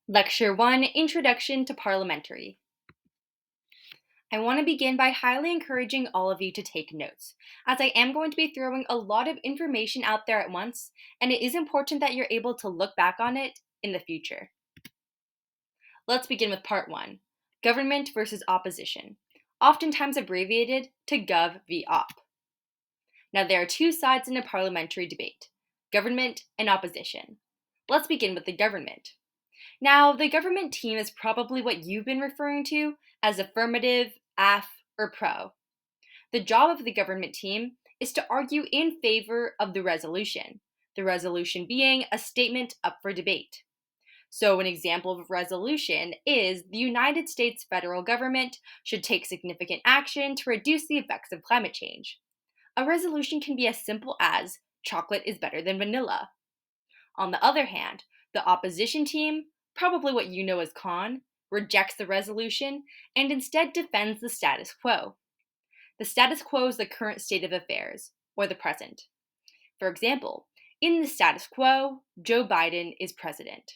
Lecture 1, Introduction to Parliamentary. I want to begin by highly encouraging all of you to take notes, as I am going to be throwing a lot of information out there at once, and it is important that you're able to look back on it in the future. Let's begin with part 1, Government versus Opposition, oftentimes abbreviated to Gov v Op. Now there are two sides in a parliamentary debate, government and opposition. Let's begin with the government. Now, the government team is probably what you've been referring to as affirmative, AF, or pro. The job of the government team is to argue in favor of the resolution being a statement up for debate. So, an example of a resolution is the United States federal government should take significant action to reduce the effects of climate change. A resolution can be as simple as chocolate is better than vanilla. On the other hand, the opposition team, probably what you know as con, rejects the resolution and instead defends the status quo. The status quo is the current state of affairs, or the present. For example, in the status quo, Joe Biden is president.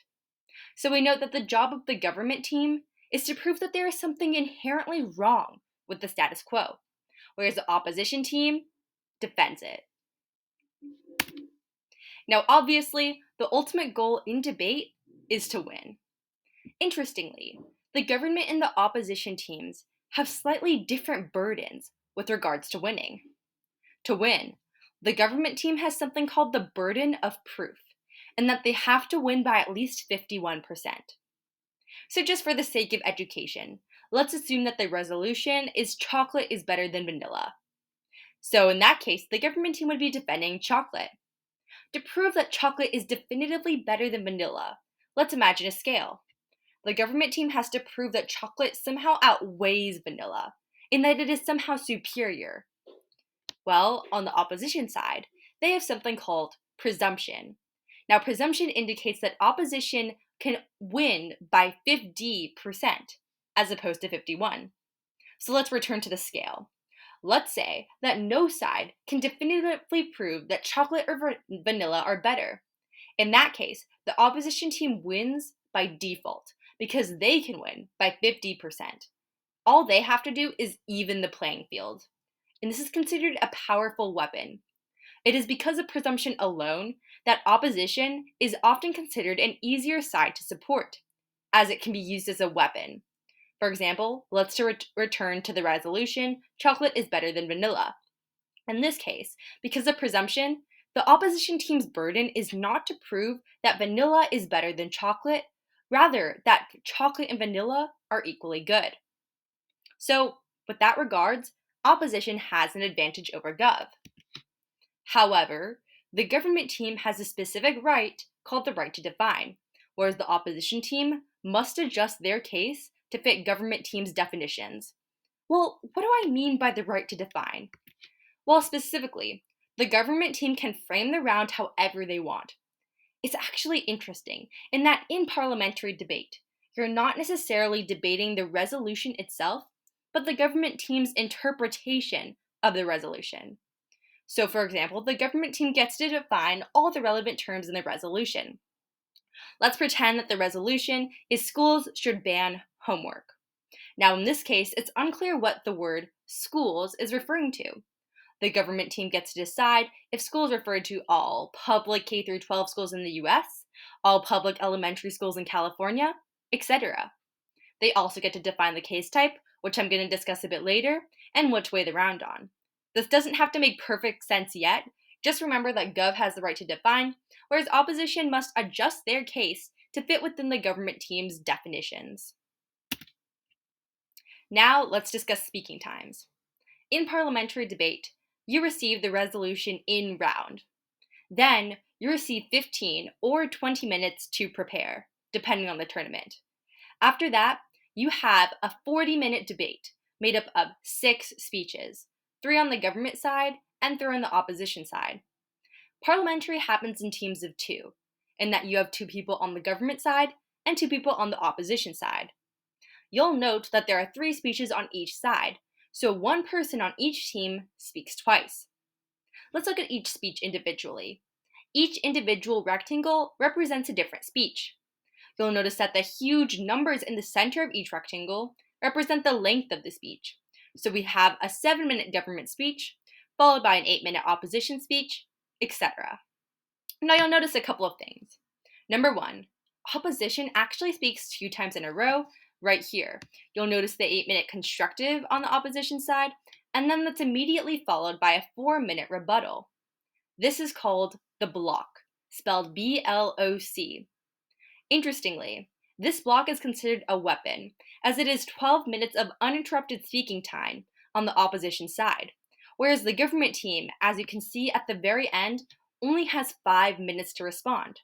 So we note that the job of the government team is to prove that there is something inherently wrong with the status quo, whereas the opposition team defends it. Now, obviously, the ultimate goal in debate is to win. Interestingly, the government and the opposition teams have slightly different burdens with regards to winning. To win, the government team has something called the burden of proof, and that they have to win by at least 51%. So just for the sake of education, let's assume that the resolution is chocolate is better than vanilla. So in that case, the government team would be defending chocolate. To prove that chocolate is definitively better than vanilla, let's imagine a scale. The government team has to prove that chocolate somehow outweighs vanilla, in that it is somehow superior. Well, on the opposition side, they have something called presumption. Now, presumption indicates that opposition can win by 50% as opposed to 51. So let's return to the scale. Let's say that no side can definitively prove that chocolate or vanilla are better. In that case, the opposition team wins by default because they can win by 50%. All they have to do is even the playing field. And this is considered a powerful weapon. It is because of presumption alone that opposition is often considered an easier side to support, as it can be used as a weapon. For example, let's return to the resolution, chocolate is better than vanilla. In this case, because of presumption, the opposition team's burden is not to prove that vanilla is better than chocolate, rather that chocolate and vanilla are equally good. So, with that regards, opposition has an advantage over Gov. However, the government team has a specific right called the right to define, whereas the opposition team must adjust their case to fit government team's definitions. Well, what do I mean by the right to define? Well, specifically, the government team can frame the round however they want. It's actually interesting in that in parliamentary debate, you're not necessarily debating the resolution itself, but the government team's interpretation of the resolution. So, for example, the government team gets to define all the relevant terms in the resolution. Let's pretend that the resolution is schools should ban homework. Now, in this case, it's unclear what the word schools is referring to. The government team gets to decide if schools refer to all public K through 12 schools in the US, all public elementary schools in California, etc. They also get to define the case type, which I'm going to discuss a bit later, and which way the round on. This doesn't have to make perfect sense yet. Just remember that Gov has the right to define, whereas opposition must adjust their case to fit within the government team's definitions. Now let's discuss speaking times. In parliamentary debate, you receive the resolution in round. Then you receive 15 or 20 minutes to prepare, depending on the tournament. After that, you have a 40-minute debate made up of 6 speeches, 3 on the government side and 3 on the opposition side. Parliamentary happens in teams of 2, in that you have 2 people on the government side and 2 people on the opposition side. You'll note that there are 3 speeches on each side, so 1 person on each team speaks twice. Let's look at each speech individually. Each individual rectangle represents a different speech. You'll notice that the huge numbers in the center of each rectangle represent the length of the speech. So we have a 7-minute government speech, followed by an 8-minute opposition speech, etc. Now you'll notice a couple of things. Number one, opposition actually speaks 2 times in a row right here. You'll notice the 8-minute constructive on the opposition side, and then that's immediately followed by a 4-minute rebuttal. This is called the block, spelled B-L-O-C. Interestingly, this block is considered a weapon, as it is 12 minutes of uninterrupted speaking time on the opposition side, whereas the government team, as you can see at the very end, only has 5 minutes to respond.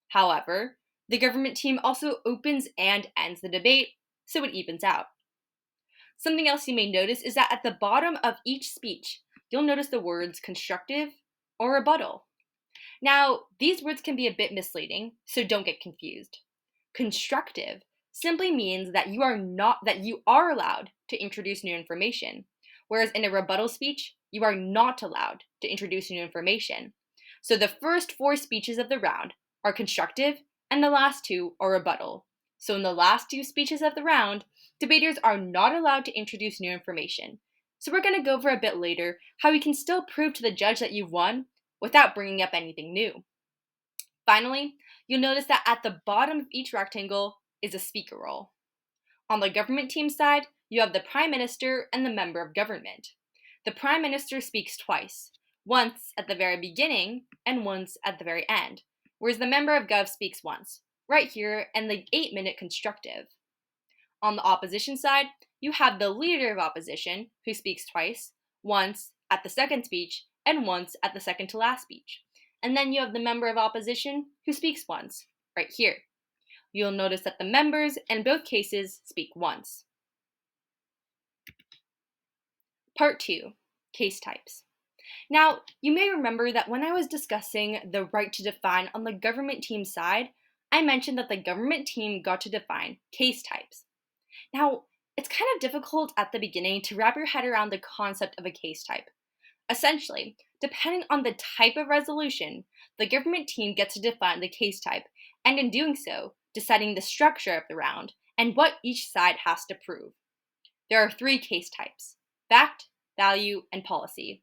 However, the government team also opens and ends the debate, so it evens out. Something else you may notice is that at the bottom of each speech, you'll notice the words constructive or rebuttal. Now, these words can be a bit misleading, so don't get confused. Constructive simply means that you are allowed to introduce new information, whereas in a rebuttal speech, you are not allowed to introduce new information. So the first 4 speeches of the round are constructive, and the last 2 are rebuttal. So in the last 2 speeches of the round, debaters are not allowed to introduce new information. So we're going to go over a bit later how you can still prove to the judge that you've won without bringing up anything new. Finally, you'll notice that at the bottom of each rectangle is a speaker role. On the government team side, you have the Prime Minister and the member of government. The Prime Minister speaks twice, once at the very beginning and once at the very end, whereas the member of Gov speaks once, right here in the 8-minute constructive. On the opposition side, you have the leader of opposition, who speaks twice, once at the second speech and once at the second to last speech. And then you have the member of opposition, who speaks once, right here. You'll notice that the members in both cases speak once. Part 2, case types. Now, you may remember that when I was discussing the right to define on the government team side, I mentioned that the government team got to define case types. Now, it's kind of difficult at the beginning to wrap your head around the concept of a case type. Essentially, depending on the type of resolution, the government team gets to define the case type, and in doing so, deciding the structure of the round and what each side has to prove. There are 3 case types: fact, value, and policy.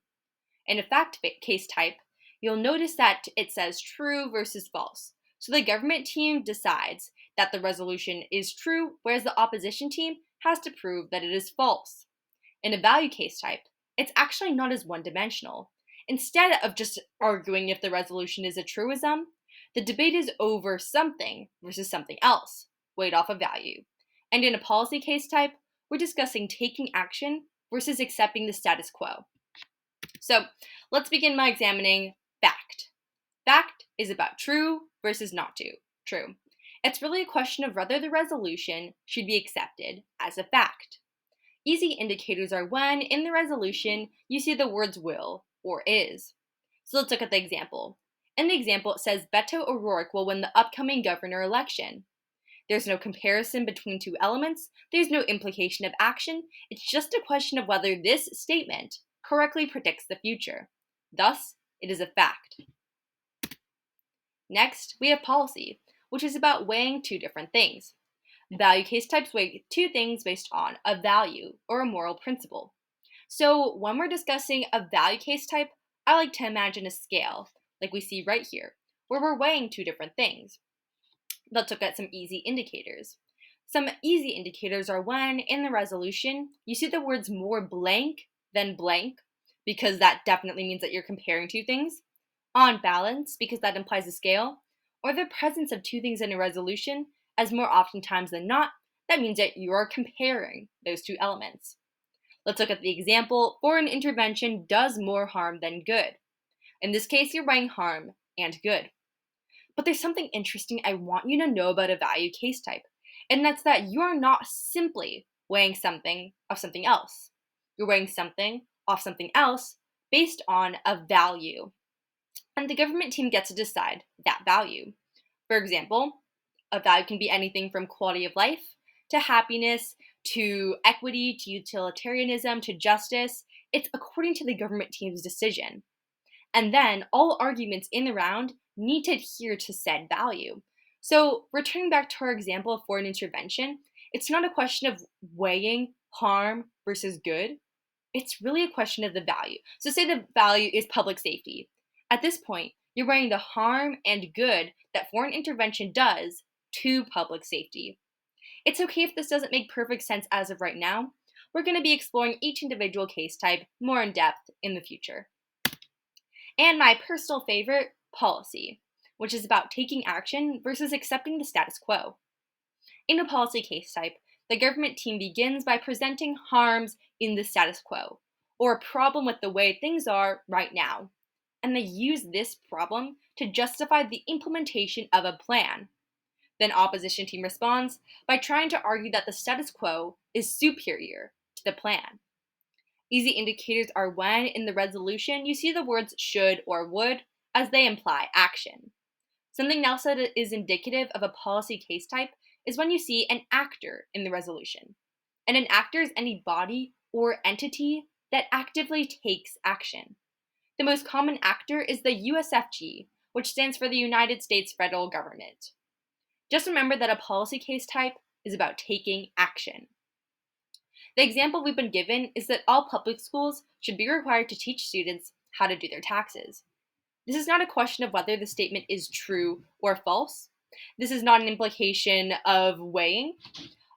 In a fact case type, you'll notice that it says true versus false. So the government team decides that the resolution is true, whereas the opposition team has to prove that it is false. In a value case type, it's actually not as one-dimensional. Instead of just arguing if the resolution is a truism, the debate is over something versus something else, weighed off of value. And in a policy case type, we're discussing taking action versus accepting the status quo. So let's begin by examining fact. Fact is about true versus not true. It's really a question of whether the resolution should be accepted as a fact. Easy indicators are when, in the resolution, you see the words will or is. So let's look at the example. In the example, it says Beto O'Rourke will win the upcoming governor election. There's no comparison between 2 elements, there's no implication of action, it's just a question of whether this statement correctly predicts the future. Thus, it is a fact. Next, we have policy, which is about weighing 2 different things. Value case types weigh 2 things based on a value or a moral principle. So when we're discussing a value case type, I like to imagine a scale, like we see right here, where we're weighing 2 different things. Let's look at some easy indicators. Some easy indicators are when, in the resolution, you see the words more blank than blank, because that definitely means that you're comparing 2 things, on balance, because that implies a scale, or the presence of 2 things in a resolution, as more oftentimes than not, that means that you are comparing those 2 elements. Let's look at the example, foreign intervention does more harm than good. In this case, you're weighing harm and good. But there's something interesting I want you to know about a value case type, and that's that you are not simply weighing something off something else. You're weighing something off something else based on a value. And the government team gets to decide that value. For example, a value can be anything from quality of life to happiness to equity to utilitarianism to justice. It's according to the government team's decision. And then all arguments in the round need to adhere to said value. So, returning back to our example of foreign intervention, it's not a question of weighing harm versus good. It's really a question of the value. So, say the value is public safety. At this point, you're weighing the harm and good that foreign intervention does to public safety. It's okay if this doesn't make perfect sense as of right now. We're going to be exploring each individual case type more in depth in the future. And my personal favorite, policy, which is about taking action versus accepting the status quo. In a policy case type, the government team begins by presenting harms in the status quo, or a problem with the way things are right now, and they use this problem to justify the implementation of a plan. Then opposition team responds by trying to argue that the status quo is superior to the plan. Easy indicators are when in the resolution you see the words should or would, as they imply action. Something else that is indicative of a policy case type is when you see an actor in the resolution. And an actor is any body or entity that actively takes action. The most common actor is the USFG, which stands for the United States Federal Government. Just remember that a policy case type is about taking action. The example we've been given is that all public schools should be required to teach students how to do their taxes. This is not a question of whether the statement is true or false. This is not an implication of weighing.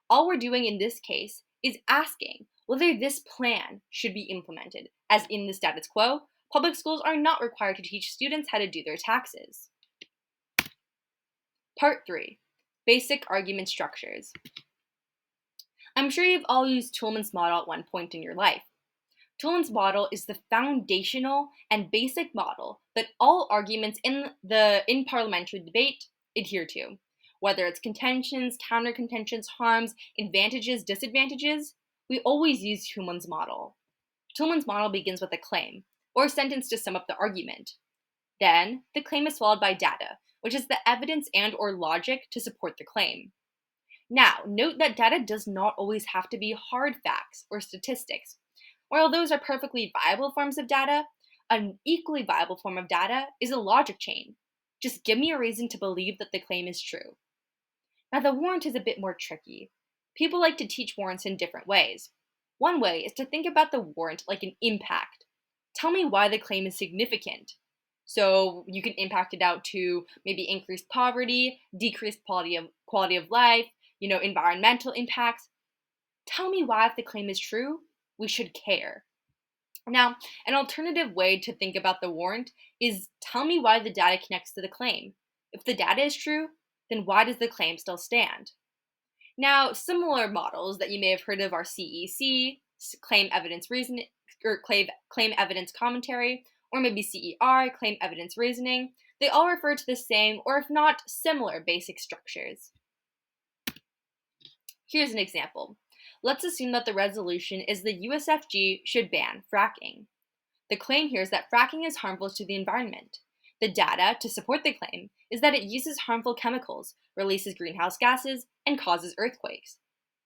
All we're doing in this case is asking whether this plan should be implemented. As in the status quo, public schools are not required to teach students how to do their taxes. Part 3. Basic argument structures. I'm sure you've all used Toulmin's model at one point in your life. Toulmin's model is the foundational and basic model that all arguments in parliamentary debate adhere to. Whether it's contentions, counter-contentions, harms, advantages, disadvantages, we always use Toulmin's model. Toulmin's model begins with a claim, or a sentence to sum up the argument. Then, the claim is followed by data, which is the evidence and or logic to support the claim. Now, note that data does not always have to be hard facts or statistics. While those are perfectly viable forms of data, an equally viable form of data is a logic chain. Just give me a reason to believe that the claim is true. Now, the warrant is a bit more tricky. People like to teach warrants in different ways. One way is to think about the warrant like an impact. Tell me why the claim is significant. So you can impact it out to maybe increased poverty, decreased quality of life, environmental impacts. Tell me why, if the claim is true, we should care. Now, an alternative way to think about the warrant is tell me why the data connects to the claim. If the data is true, then why does the claim still stand? Now, similar models that you may have heard of are CEC, claim evidence reasoning, or claim evidence commentary, or maybe CER, claim evidence reasoning. They all refer to the same, or if not, similar basic structures. Here's an example. Let's assume that the resolution is the USFG should ban fracking. The claim here is that fracking is harmful to the environment. The data to support the claim is that it uses harmful chemicals, releases greenhouse gases, and causes earthquakes.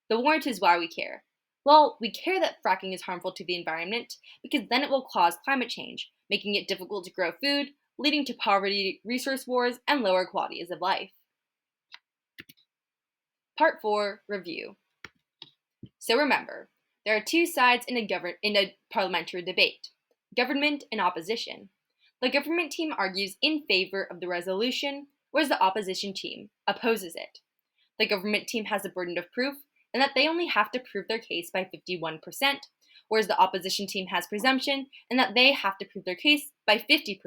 The warrant is why we care. Well, we care that fracking is harmful to the environment because then it will cause climate change, making it difficult to grow food, leading to poverty, resource wars, and lower qualities of life. Part 4, Review. So remember, there are two sides in a parliamentary debate, government and opposition. The government team argues in favor of the resolution, whereas the opposition team opposes it. The government team has the burden of proof, and that they only have to prove their case by 51%, whereas the opposition team has presumption, and that they have to prove their case by 50%.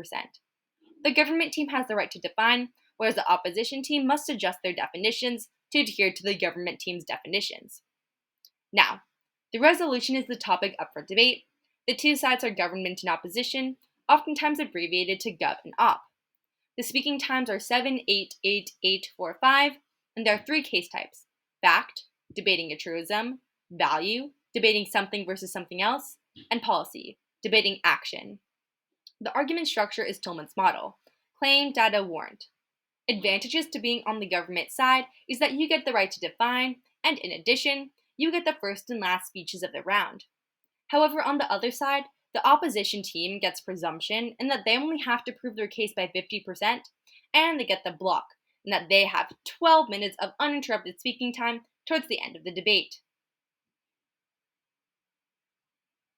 The government team has the right to define, whereas the opposition team must adjust their definitions to adhere to the government team's definitions. Now, the resolution is the topic up for debate. The two sides are government and opposition, oftentimes abbreviated to Gov and Op. The speaking times are 7, 8, 8, 8, 4, 5, and there are three case types: fact, debating a truism; value, debating something versus something else; and policy, debating action. The argument structure is Toulmin's model: claim, data, warrant. Advantages to being on the government side is that you get the right to define, and in addition, you get the first and last speeches of the round. However, on the other side, the opposition team gets presumption in that they only have to prove their case by 50%, and they get the block, and that they have 12 minutes of uninterrupted speaking time towards the end of the debate.